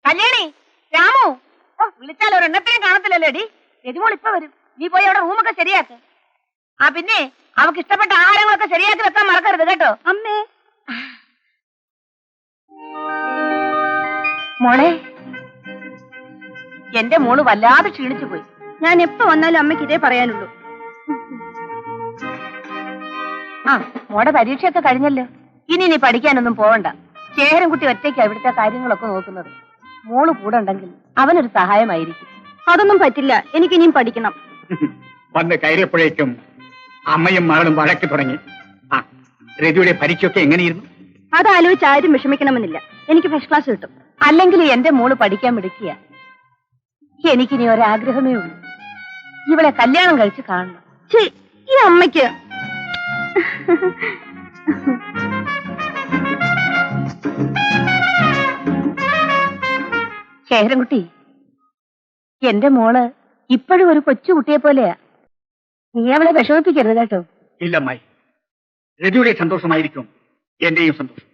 കല്യാണി, രാമു, വിളിച്ചാൽ ഒരെണ്ണത്തിനും കാണത്തില്ലല്ലോ ഡി. രതിമോൾ ഇപ്പൊ വരും. നീ പോയി അവിടെ റൂമൊക്കെ ശരിയാക്ക്. ആ പിന്നെ അവക്ക് ഇഷ്ടപ്പെട്ട ആഹാരങ്ങളൊക്കെ ശരിയാക്കി വെക്കാൻ മറക്കരുത് കേട്ടോ. അമ്മേ. മോളെ, എന്റെ മോള് വല്ലാതെ ക്ഷീണിച്ചു പോയി. ഞാൻ എപ്പോ വന്നാലും അമ്മയ്ക്ക് ഇതേ പറയാനുള്ളൂ. ആ, മോടെ പരീക്ഷയൊക്കെ കഴിഞ്ഞല്ലോ. ഇനി നീ പഠിക്കാനൊന്നും പോവണ്ട. ശേഖരൻകുട്ടി ഒറ്റയ്ക്ക് അവിടുത്തെ കാര്യങ്ങളൊക്കെ നോക്കുന്നത്. മോള് കൂടെ ഉണ്ടെങ്കിൽ അവനൊരു സഹായമായിരിക്കും. അതൊന്നും പറ്റില്ല, എനിക്കിനിയും പഠിക്കണം. വന്ന് കയറിയപ്പോഴേക്കും അമ്മയും മകളും വഴക്ക് തുടങ്ങി. ആ, രതിയുടെ പരീക്ഷയൊക്കെ എങ്ങനെയിരുന്നു? അതാലോചിച്ച് ആരും വിഷമിക്കണമെന്നില്ല. എനിക്ക് ഫസ്റ്റ് ക്ലാസ് കിട്ടും. അല്ലെങ്കിൽ എന്റെ മോള് പഠിക്കാൻ മിടുക്കിയ. എനിക്കിനി ഒരാഗ്രഹമേ ഉള്ളൂ, ഇവളെ കല്യാണം കഴിച്ച് കാണണം. ഈ അമ്മയ്ക്ക് ശേഖരൻകുട്ടി, എന്റെ മോള് ഇപ്പോഴും ഒരു കൊച്ചുകുട്ടിയെ പോലെയാ. നീ അവളെ വിഷമിപ്പിക്കരുത് കേട്ടോ. ഇല്ലമ്മായി, രതിയുടെ സന്തോഷമായിരിക്കും എന്റെയും സന്തോഷം.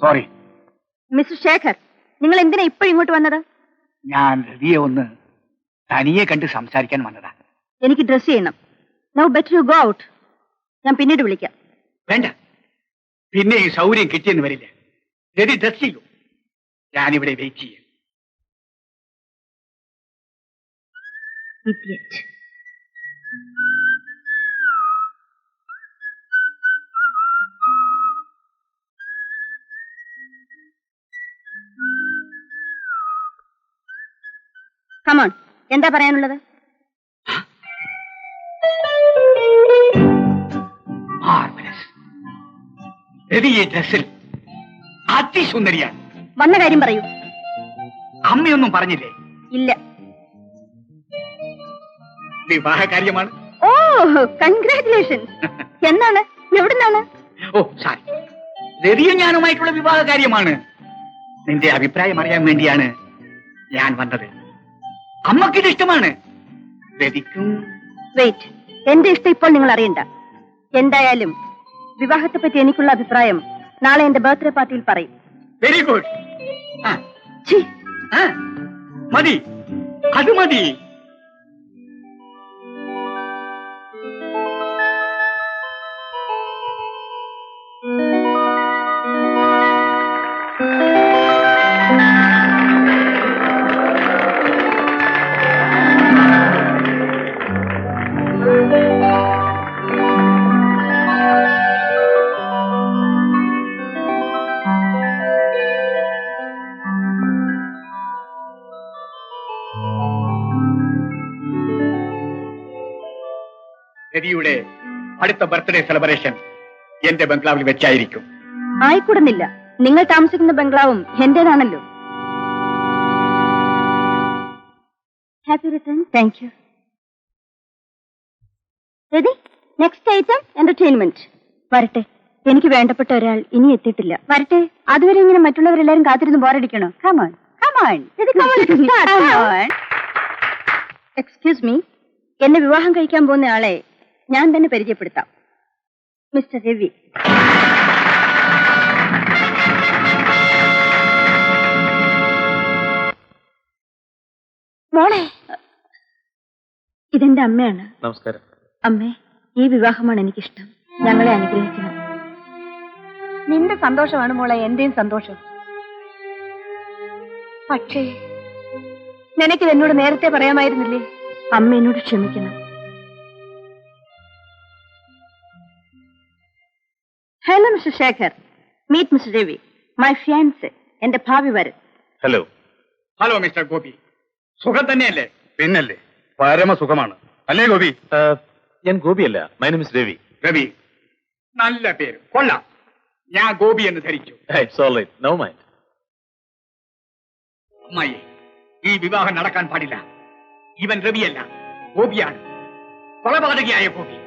സോറി മിസ്റ്റർ ശേഖർ, നിങ്ങൾ എന്തിനാ ഇപ്പൊ ഇങ്ങോട്ട് വന്നത്? ഞാൻ രതിയെ ഒന്ന് തനിയെ കണ്ട് സംസാരിക്കാൻ വന്നതാ. എനിക്ക് ഡ്രസ് ചെയ്യണം. Now better you go out. ഞാൻ പിന്നീട് വിളിക്കാം. വേണ്ട, പിന്നെ ഈ സൗകര്യം കിട്ടിയെന്ന് വരില്ല. രതി ഡ്രസ് ചെയ്യൂ, ഞാനിവിടെ വെയിറ്റ് ചെയ്യും. കമോൺ, എന്താ പറയാനുള്ളത്? രതി ഈ ഡ്രസ്സിൽ അതിസുന്ദരിയാണ്. വന്ന കാര്യം പറയൂ. അമ്മയൊന്നും പറഞ്ഞില്ലേ? ഇല്ല. വിവാഹ കാര്യമാണ്. ഓ, കൺഗ്രാറ്റുലേഷൻസ്. എന്നാണ്, എവിടുന്നാണ്? ഓ സാരി, രതിയും ഞാനുമായിട്ടുള്ള വിവാഹ കാര്യമാണ്. നിന്റെ അഭിപ്രായം അറിയാൻ വേണ്ടിയാണ് ഞാൻ വന്നത്. അമ്മക്കിത് ഇഷ്ടമാണ്, രതിക്കും. വെയിറ്റ്, എന്റെ ഇഷ്ടം ഇപ്പോൾ നിങ്ങൾ അറിയണ്ട. എന്തായാലും വിവാഹത്തെ പറ്റി എനിക്കുള്ള അഭിപ്രായം നാളെ എന്റെ ബർത്ത്ഡേ പാർട്ടിയിൽ പറയും. Very good. മതി, അത് മതി. രതിയുടെ അടുത്ത ബർത്ത്ഡേ സെലിബ്രേഷൻ എന്റെ ബംഗ്ലാവിൽ വെച്ചായിരിക്കും. ആയിക്കൂടുന്നില്ല, നിങ്ങൾ താമസിക്കുന്ന ബംഗ്ലാവും എന്റേതാണല്ലോ. Happy return. Thank you. Rathi, next item entertainment. വരട്ടെ, എനിക്ക് വേണ്ടപ്പെട്ട ഒരാൾ ഇനി എത്തിയിട്ടില്ല. വരട്ടെ, അതുവരെ ഇങ്ങനെ മറ്റുള്ളവരെല്ലാരും കാത്തിരുന്ന് ബോറടിക്കണോ? Come on come on. എക്സ്ക്യൂസ് മീ, എന്നെ വിവാഹം കഴിക്കാൻ പോകുന്ന ആളെ ഞാൻ തന്നെ പരിചയപ്പെടുത്താം. മിസ്റ്റർ രവി. മോളെ, ഇതെന്റെ അമ്മയാണ്. നമസ്കാരം. അമ്മേ, ഈ വിവാഹമാണ് എനിക്കിഷ്ടം. ഞങ്ങളെ അനുഗ്രഹിക്കണം. നിന്റെ സന്തോഷമാണ് മോളെ എന്റെയും സന്തോഷം. പക്ഷേ നിനക്ക് എന്നോട് നേരത്തെ പറയാമായിരുന്നില്ലേ? അമ്മ എന്നോട് ക്ഷമിക്കണം. Hello mister Shekhar, meet mister Ravi, my fiancee, എന്റെ ഭാവി വരൻ. ഹലോ. ഹലോ മിസ്റ്റർ ഗോപി, സുഖം തന്നെയല്ലേ? പിന്നല്ലേ, പരമസുഖമാണ് അല്ലേ ഗോപി? ഞാൻ ഗോപിയല്ല, my name is Ravi. Ravi, നല്ല പേര്, കൊള്ളാം. ഞാൻ ഗോപി എന്ന് ധരിച്ചു. It's all right, no mind. അമ്മായി, ഈ വിവാഹം നടക്കാൻ പാടില്ല. ഇവൻ രവിയല്ല, ഗോപിയാണ്. കൊലപാതകയായ ഗോപി,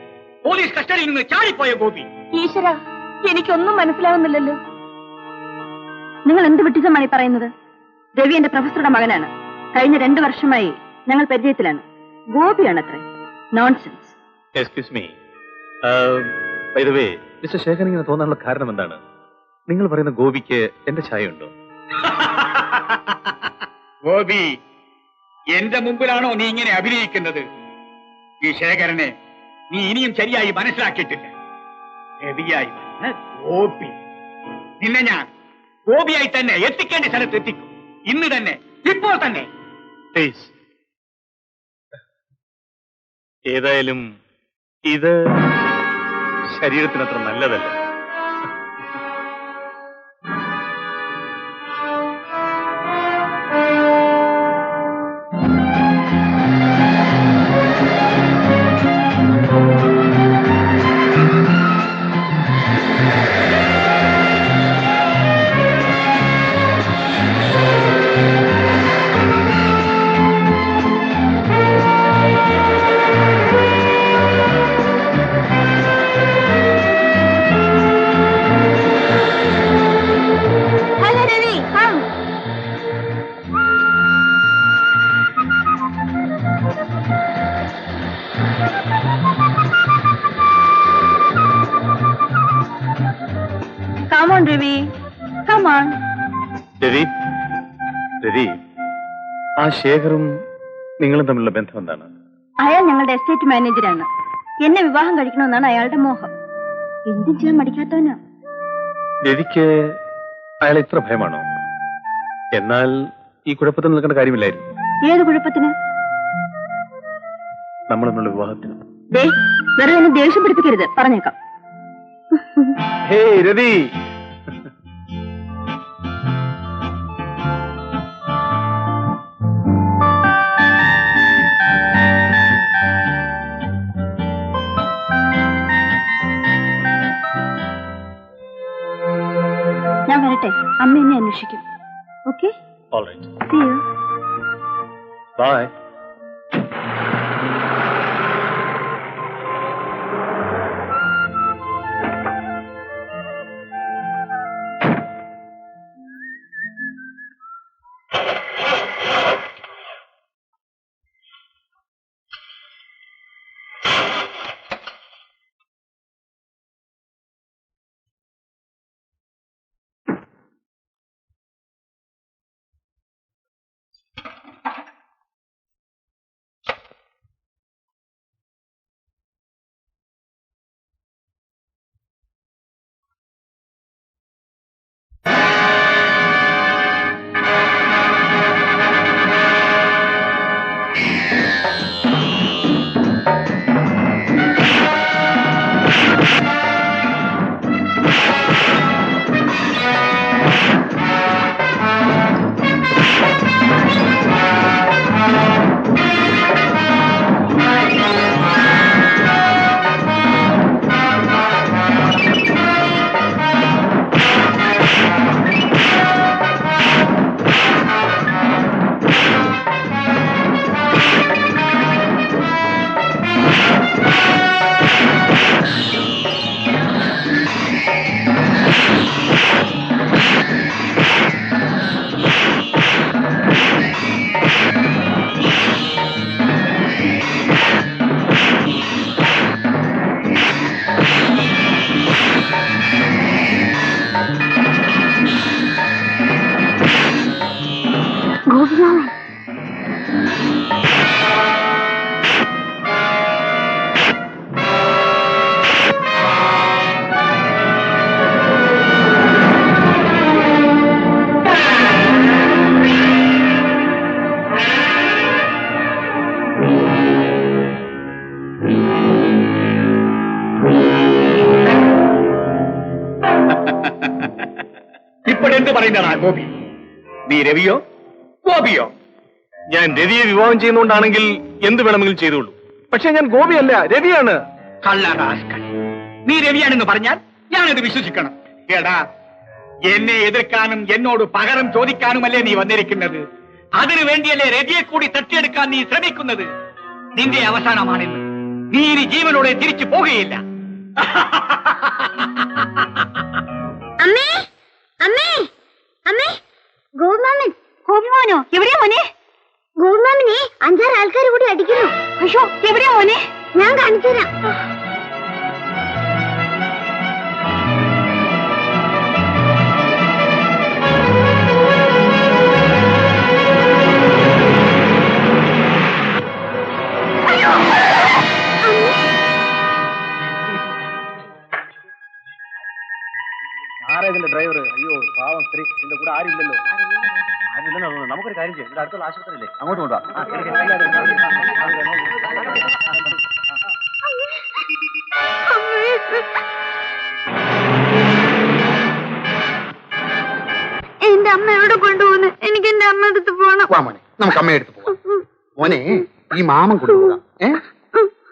പോലീസ് കസ്റ്റഡിയിൽ നിന്ന് ചാടിപ്പോയ ഗോപി. ഈശ്വര, എനിക്കൊന്നും മനസ്സിലാവുന്നില്ലല്ലോ. നിങ്ങൾ എന്ത് വിട്ടിസമാണ് ഈ പറയുന്നത്? രവി എന്റെ പ്രൊഫസറുടെ മകനാണ്. കഴിഞ്ഞ 2 വർഷമായി ഞങ്ങൾ പരിചയത്തിലാണ്. ഗോപിയാണ് അത്ര. Nonsense. Excuse me. By the way, mister Shekhar ഇങ്ങനെ തോന്നാനുള്ള കാരണം എന്താണ്? നിങ്ങൾ പറയുന്ന ഗോപിക്ക് എന്റെ ഛായയുണ്ടോ? ഗോപി, എന്റെ മുമ്പിലാണോ നീ ഇങ്ങനെ അഭിനയിക്കുന്നത്? ഈ ശേഖരനെ നീ ഇനിയും ശരിയായി മനസ്സിലാക്കിയിട്ടില്ല. രവിയായി വന്ന് ഗോപി, നിന്നെ ഞാൻ ഗോപിയായി തന്നെ എത്തിക്കേണ്ട സ്ഥലത്ത് എത്തിക്കും. ഇന്ന് തന്നെ, ഇപ്പോൾ തന്നെ. പ്ലീസ്. ഏതായാലും ഇത് ശരീരത്തിനത്ര നല്ലതല്ല. രവി, ആ ശേഖറും നിങ്ങളും തമ്മിലുള്ള ബന്ധം എന്താണ്? അയാൾ ഞങ്ങളുടെ എസ്റ്റേറ്റ് മാനേജരാണ്. എന്നെ വിവാഹം കഴിക്കണമെന്നാണ് അയാളുടെ മോഹം. എന്തും ചെയ്യാൻ മടിക്കാത്തവനാ. രവിക്ക് അയാൾ ഇത്ര ഭയമാണോ? എന്നാൽ ഈ കുഴപ്പത്തിൽ നിൽക്കേണ്ട കാര്യമില്ലായിരുന്നു. ഏത് കുഴപ്പത്തിന്? നമ്മൾ തമ്മിലുള്ള വിവാഹത്തിന്. വെറുതെ എന്നെ ദേഷ്യം പിടിപ്പിക്കരുത്, പറഞ്ഞേക്കാം. ഹേയ് രവി, ഞാൻ വരട്ടെ, അമ്മ എന്നെ അന്വേഷിക്കും. Okay, all right, see you, bye. എന്ത് പറയുന്നതാ ഗോപി? നീ രവിയോ ഗോപിയോ? ഞാൻ രവിയെ വിവാഹം ചെയ്യുന്നോണ്ടാണെങ്കിൽ എന്ത് വേണമെങ്കിലും ചെയ്തോളൂ. പക്ഷെ ഞാൻ ഗോപിയല്ല, രവിയാണ്. കള്ളറാസ്കൽ, നീ രവിയാണെന്ന് പറഞ്ഞാൽ ഞാനത് വിശ്വസിക്കണം. എടാ, എന്നെ എതിർക്കാനും എന്നോട് പകരം ചോദിക്കാനുമല്ലേ നീ വന്നിരിക്കുന്നത്? അതിനു വേണ്ടിയല്ലേ രവിയെ കൂടി തട്ടിയെടുക്കാൻ നീ ശ്രമിക്കുന്നത്? നിന്റെ അവസാനമാണെന്ന്. നീ ഇനി ജീവനോടെ തിരിച്ചു പോകുകയില്ല. അമ്മേ അമ്മേ അമ്മേ, ഗോപിമാമൻ. ഗോപിമാമനോ? എവിടെയാ മോനെ? ഗോപിമാമനെ 5-6 ആൾക്കാർ കൂടി അടിക്കുന്നു. അയ്യോ, എവിടെയാ മോനെ? ഞാൻ കാണിച്ചു തരാം. ഇതിന്റെ ഡ്രൈവർ? അയ്യോ പാവം സ്ത്രീ, ഇതിന്റെ കൂടെ ആരില്ലല്ലോ. നമുക്കൊരു കാര്യം ചെയ്യാം, ഇവിടെ അടുത്തുള്ള ആശുപത്രിയില്ലേ, അങ്ങോട്ട് കൊണ്ടുപോകാം. എന്റെ അമ്മ എവിടെ കൊണ്ടുപോകുന്നു? എനിക്ക് എന്റെ അമ്മ അടുത്ത് പോകണം. നമുക്ക് അമ്മയെടുത്ത് പോവാം. മോനെ, ഈ മാമൻ കൊണ്ടുപോകാം.